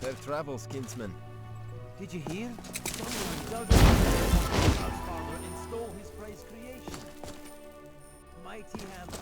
Fair travels, kinsman. Did you hear? Someone dug our father and stole his prized creation. Mighty hammer.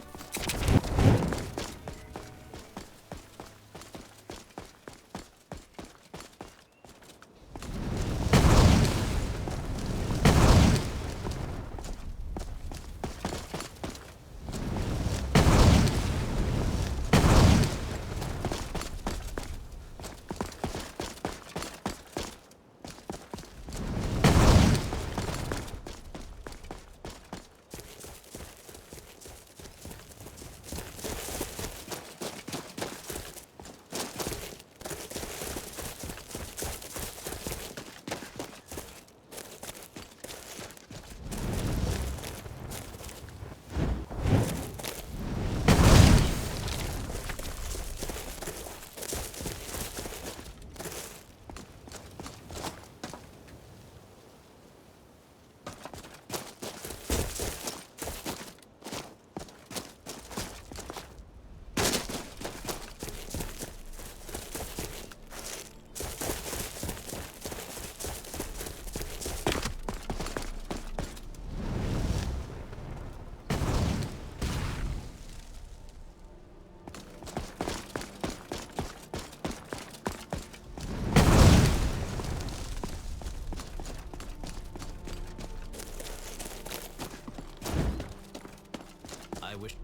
I wish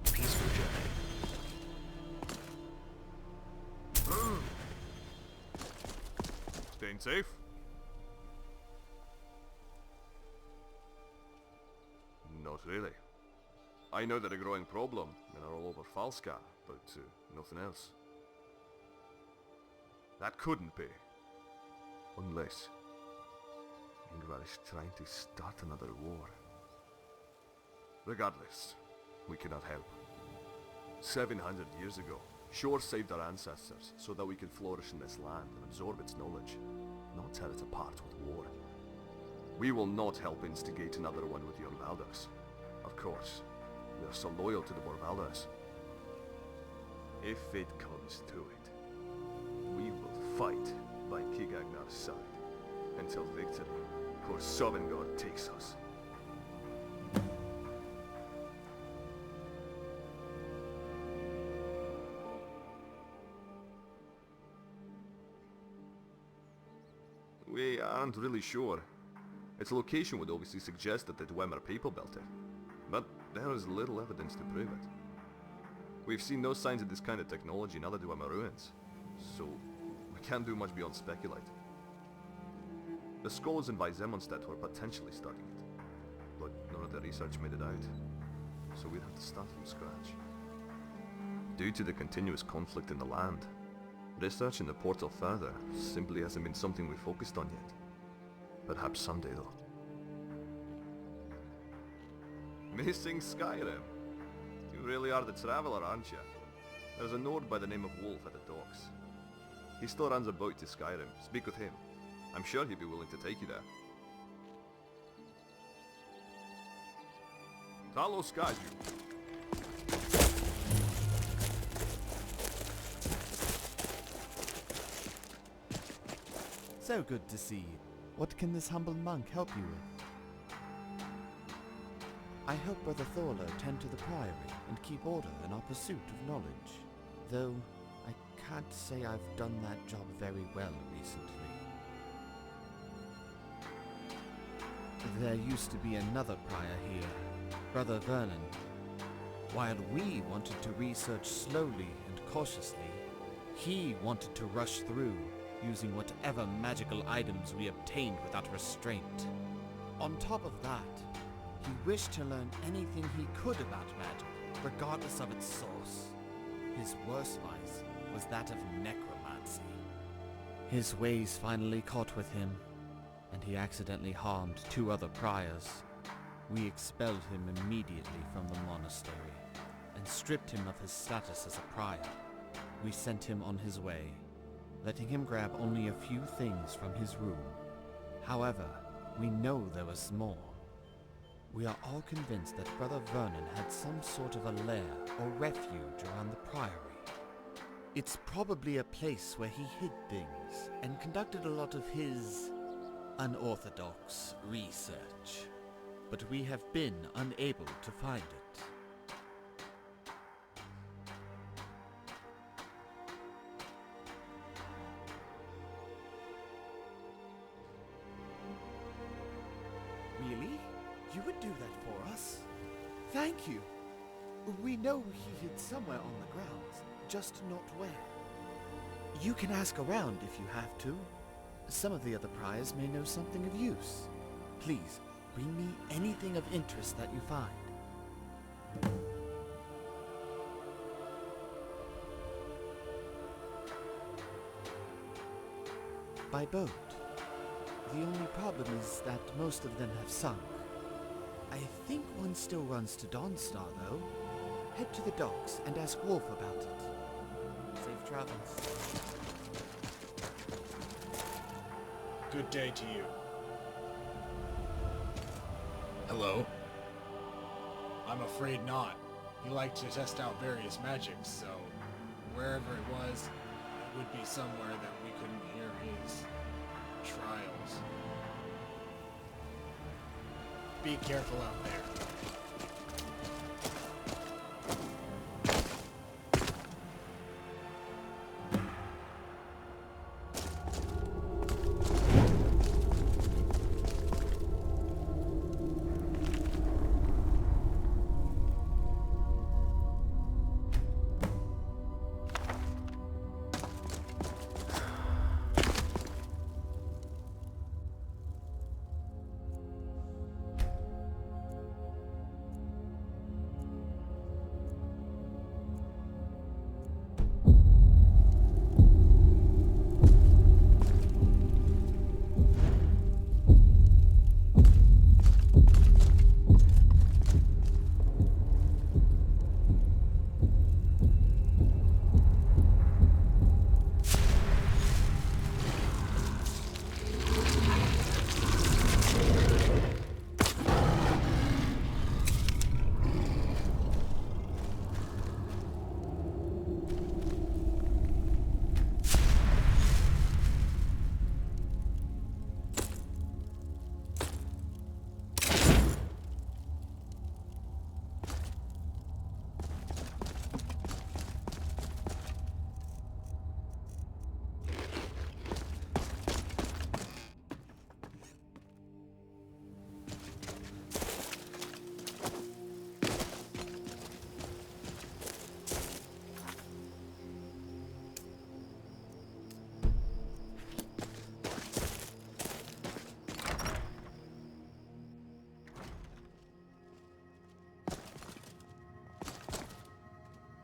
peaceful journey. Staying safe? Not really. I know they're a growing problem and are all over Falska, but nothing else. That couldn't be. Unless Ingvar is trying to start another war. Regardless, we cannot help. 700 years ago, Shore saved our ancestors so that we could flourish in this land and absorb its knowledge, not tear it apart with war. We will not help instigate another one with the Orvalders. Of course, we are so loyal to the Orvalders. If it comes to it, we will fight by King Ragnar's side until victory or Sovngarde takes us. We aren't really sure. Its location would obviously suggest that the Dwemer people built it, but there is little evidence to prove it. We've seen no signs of this kind of technology in other Dwemer ruins, so we can't do much beyond speculate. The scholars in Weizemannstedt were potentially starting it, but none of their research made it out, so we'd have to start from scratch. Due to the continuous conflict in the land, researching the portal further simply hasn't been something we focused on yet. Perhaps someday though. Missing Skyrim? You really are the traveller, aren't you? There's a Nord by the name of Wolf at the docks. He still runs a boat to Skyrim. Speak with him. I'm sure he'd be willing to take you there. Talo Skaju. So good to see you. What can this humble monk help you with? I help Brother Thorlo tend to the priory and keep order in our pursuit of knowledge. Though, I can't say I've done that job very well recently. There used to be another prior here, Brother Vernon. While we wanted to research slowly and cautiously, he wanted to rush through, using whatever magical items we obtained without restraint. On top of that, he wished to learn anything he could about magic, regardless of its source. His worst vice was that of necromancy. His ways finally caught with him, and he accidentally harmed 2 other priors. We expelled him immediately from the monastery, and stripped him of his status as a prior. We sent him on his way, letting him grab only a few things from his room. However, we know there was more. We are all convinced that Brother Vernon had some sort of a lair or refuge around the priory. It's probably a place where he hid things and conducted a lot of his unorthodox research. But we have been unable to find it. Really? You would do that for us? Thank you. We know he hid somewhere on the grounds, just not where. You can ask around if you have to. Some of the other priors may know something of use. Please, bring me anything of interest that you find. By boat. The only problem is that most of them have sunk. I think one still runs to Dawnstar, though. Head to the docks and ask Wolf about it. Safe travels. Good day to you. Hello? I'm afraid not. He liked to test out various magics, so wherever it was, it would be somewhere that we couldn't hear his trials. Be careful out there.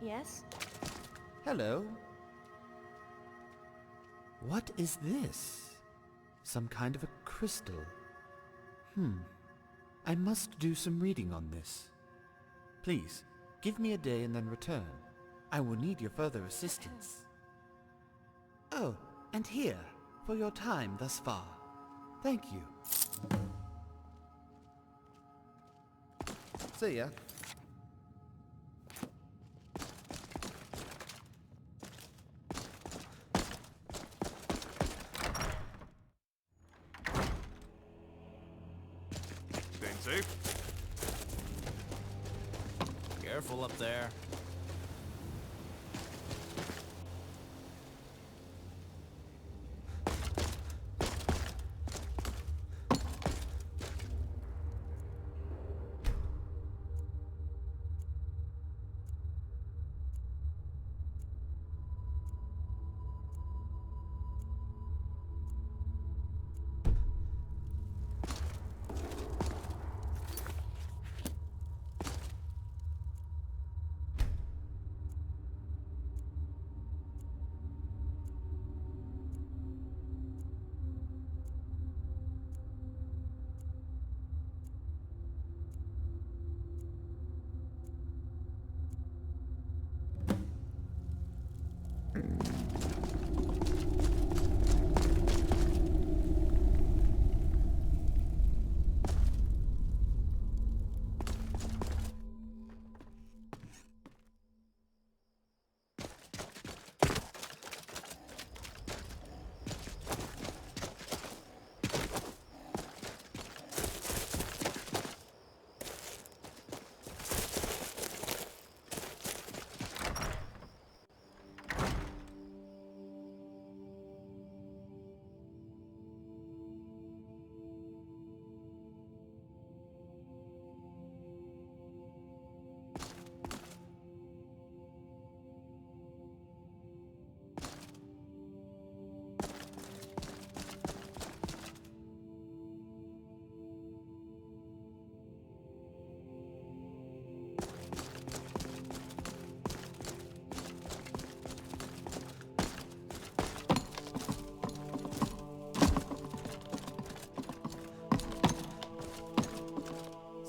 Yes? Hello. What is this? Some kind of a crystal. I must do some reading on this. Please, give me a day and then return. I will need your further assistance. Oh, and here, for your time thus far. Thank you. See ya. Staying safe? Careful up there.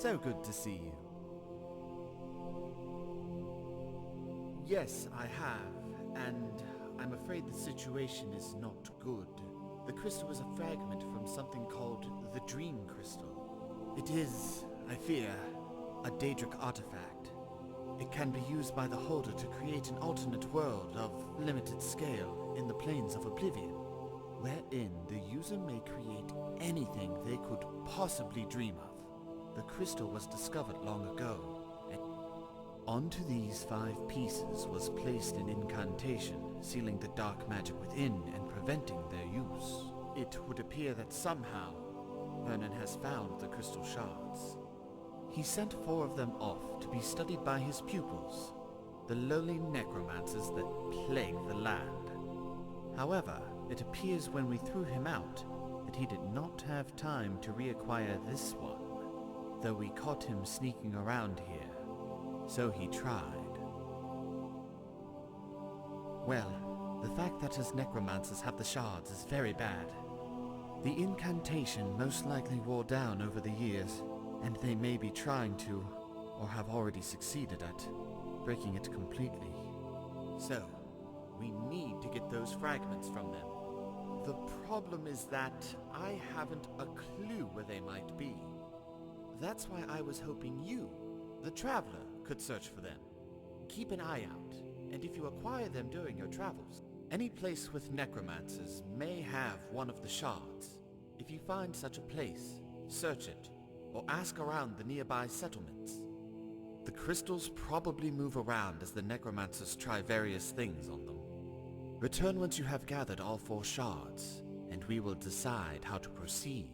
So good to see you. Yes, I have, and I'm afraid the situation is not good. The crystal is a fragment from something called the Dream Crystal. It is, I fear, a Daedric artifact. It can be used by the holder to create an alternate world of limited scale in the planes of oblivion, wherein the user may create anything they could possibly dream of. The crystal was discovered long ago, and onto these 5 pieces was placed an incantation, sealing the dark magic within and preventing their use. It would appear that somehow Vernon has found the crystal shards. He sent 4 of them off to be studied by his pupils, the lowly necromancers that plague the land. However, it appears when we threw him out that he did not have time to reacquire this one, though we caught him sneaking around here. So he tried. Well, the fact that his necromancers have the shards is very bad. The incantation most likely wore down over the years, and they may be trying to, or have already succeeded at, breaking it completely. So, we need to get those fragments from them. The problem is that I haven't a clue where they might be. That's why I was hoping you, the Traveler, could search for them. Keep an eye out, and if you acquire them during your travels, any place with necromancers may have one of the shards. If you find such a place, search it, or ask around the nearby settlements. The crystals probably move around as the necromancers try various things on them. Return once you have gathered all 4 shards, and we will decide how to proceed.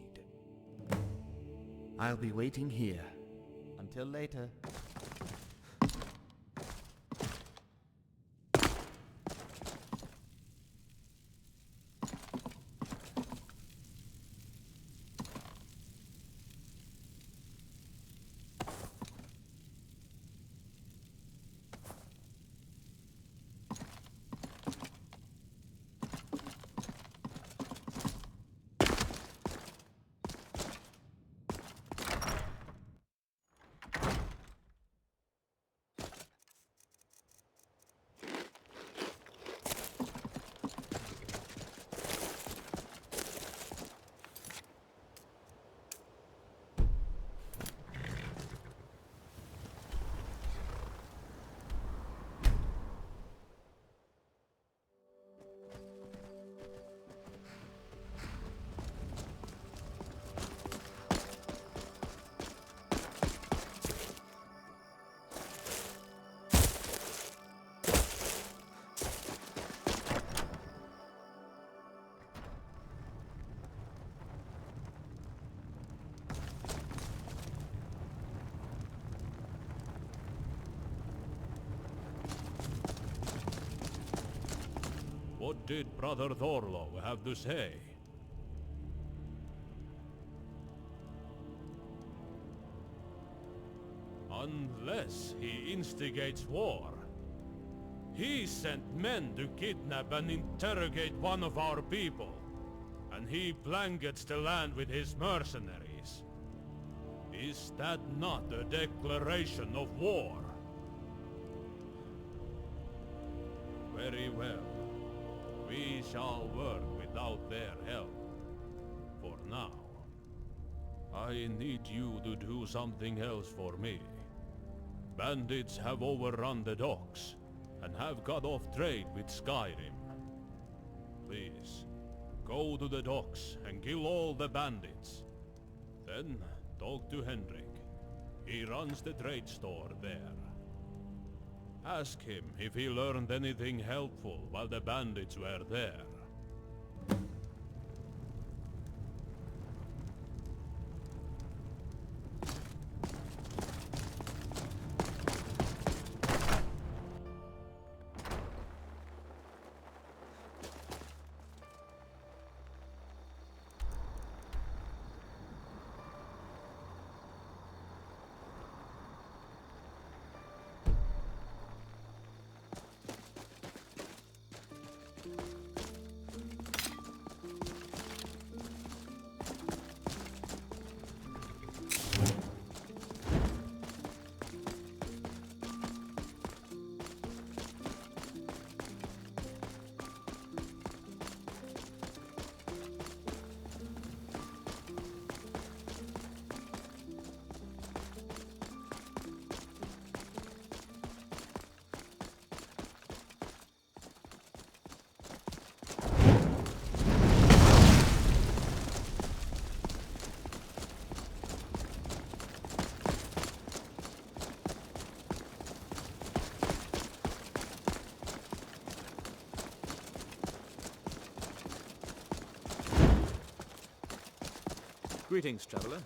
I'll be waiting here. Until later. What did Brother Thorlo have to say? Unless he instigates war. He sent men to kidnap and interrogate one of our people, and he blankets the land with his mercenaries. Is that not a declaration of war? Very well. We shall work without their help. For now. I need you to do something else for me. Bandits have overrun the docks, and have cut off trade with Skyrim. Please, go to the docks and kill all the bandits. Then, talk to Henrik. He runs the trade store there. Ask him if he learned anything helpful while the bandits were there. Greetings, traveler.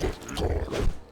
Just talk.